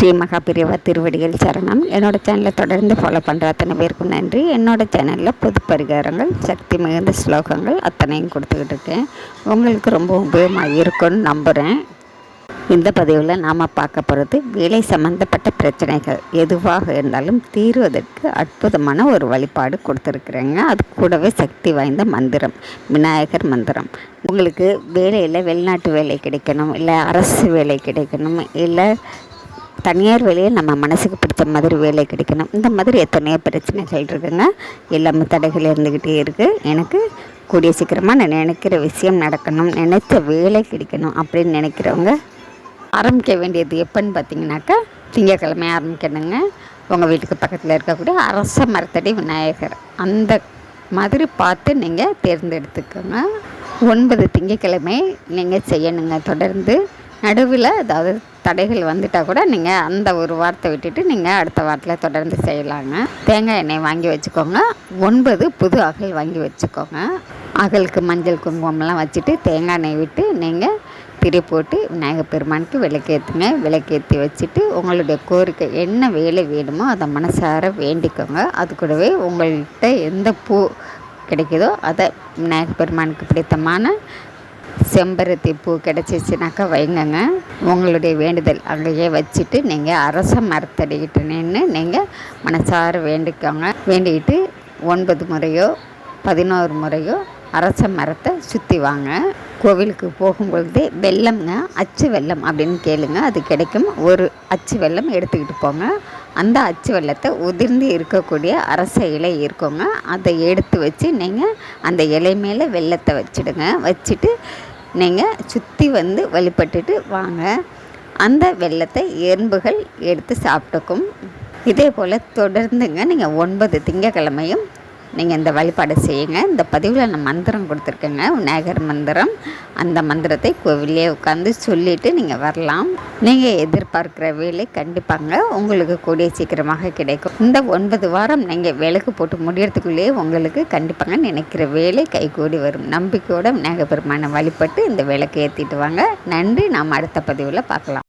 ஸ்ரீ மகாபிரிவா திருவடிகள் சரணம். என்னோடய சேனலை தொடர்ந்து ஃபாலோ பண்ணுற அத்தனை பேருக்கும் நன்றி. என்னோடய சேனலில் பொது பரிகாரங்கள், சக்தி மிகுந்த ஸ்லோகங்கள் அத்தனையும் கொடுத்துக்கிட்டு இருக்கேன். உங்களுக்கு ரொம்ப உபயோகமாக இருக்கும்னு நம்புகிறேன். இந்த பதிவில் நாம் பார்க்க போகிறது வேலை சம்மந்தப்பட்ட பிரச்சனைகள் எதுவாக இருந்தாலும் தீர்வதற்கு அற்புதமான ஒரு வழிபாடு கொடுத்துருக்குறேங்க. அது கூடவே சக்தி வாய்ந்த மந்திரம், விநாயகர் மந்திரம். உங்களுக்கு வேலையில் வெளிநாட்டு வேலை கிடைக்கணும், இல்லை அரசு வேலை கிடைக்கணும், இல்லை தனியார் வேலையை நம்ம மனசுக்கு பிடிச்ச மாதிரி வேலை கிடைக்கணும், இந்த மாதிரி எத்தனையோ பிரச்சனைகள் இருக்குங்க. எல்லாமே தடைகள் இருந்துக்கிட்டே இருக்குது. எனக்கு கூடிய சீக்கிரமாக நான் நினைக்கிற விஷயம் நடக்கணும், நினைச்ச வேலை கிடைக்கணும் அப்படின்னு நினைக்கிறவங்க ஆரம்பிக்க வேண்டியது எப்போன்னு பார்த்தீங்கன்னாக்கா, திங்கக்கிழமை ஆரம்பிக்கணுங்க. உங்கள் வீட்டுக்கு பக்கத்தில் இருக்கக்கூடிய அரச மரத்தடி விநாயகர் அந்த மாதிரி பார்த்து நீங்கள் தேர்ந்தெடுத்துக்கோங்க. 9 திங்கக்கிழமை நீங்கள் செய்யணுங்க. தொடர்ந்து நடுவில் அதாவது தடைகள் வந்துட்டால் கூட நீங்கள் அந்த ஒரு வாரத்தை விட்டுட்டு நீங்கள் அடுத்த வாரத்தில் தொடர்ந்து செய்யலாங்க. தேங்காய் எண்ணெய் வாங்கி வச்சுக்கோங்க. 9 புது அகல் வாங்கி வச்சுக்கோங்க. அகலுக்கு மஞ்சள் குங்குமம்லாம் வச்சுட்டு தேங்காய் எண்ணெய் விட்டு நீங்கள் திரி போட்டு விநாயகர் பெருமானுக்கு விளக்கேற்றுங்க. விளக்கேற்றி வச்சுட்டு உங்களுடைய கோரிக்கை என்ன வேலை வேணுமோ அதை மனசார வேண்டிக்கோங்க. அது கூடவே உங்கள்கிட்ட எந்த பூ கிடைக்குதோ அதை விநாயகர் பெருமானுக்கு பிடித்தமான செம்பருத்தி பூ கிடச்சிச்சினாக்கா வைங்கங்க. உங்களுடைய வேண்டுதல் அங்கேயே வச்சுட்டு நீங்கள் அரச மரத்தடிக்கிட்டு நின்று நீங்கள் மனசார வேண்டிக்கோங்க. வேண்டிக்கிட்டு 9 முறையோ 11 முறையோ அரச மரத்தை சுற்றி வாங்க. கோவிலுக்கு போகும்பொழுதே வெல்லம்ங்க, அச்சு வெல்லம் அப்படின்னு கேளுங்க, அது கிடைக்கும். ஒரு அச்சு வெல்லம் எடுத்துக்கிட்டு போங்க. அந்த அச்சு வெல்லத்தை உதிர்ந்து இருக்கக்கூடிய அரச இலை இருக்குங்க, அதை எடுத்து வச்சு நீங்கள் அந்த இலை மேலே வெல்லத்தை வச்சுடுங்க. வச்சுட்டு நீங்கள் சுற்றி வந்து வழிபட்டுட்டு வாங்க. அந்த வெல்லத்தை எறும்புகள் எடுத்து சாப்பிட்டுக்கும். இதே போல் தொடர்ந்துங்க நீங்கள் 9 திங்கக்கிழமையும் நீங்கள் இந்த வழிபாடு செய்யுங்க. இந்த பதிவில் நான் மந்திரம் கொடுத்துருக்கேங்க, விநாயகர் மந்திரம். அந்த மந்திரத்தை கோவிலே உட்காந்து சொல்லிவிட்டு நீங்கள் வரலாம். நீங்கள் எதிர்பார்க்குற வேலை கண்டிப்பாங்க உங்களுக்கு கூடிய சீக்கிரமாக கிடைக்கும். இந்த 9 வாரம் நீங்கள் விளக்கு போட்டு முடியறதுக்குள்ளேயே உங்களுக்கு கண்டிப்பாங்க நினைக்கிற வேலை கைகூடி வரும். நம்பிக்கையோடு விநாயகர் பெருமானை வழிபட்டு இந்த விளக்கு ஏற்றிட்டு வாங்க. நன்றி. நாம் அடுத்த பதிவில் பார்க்கலாம்.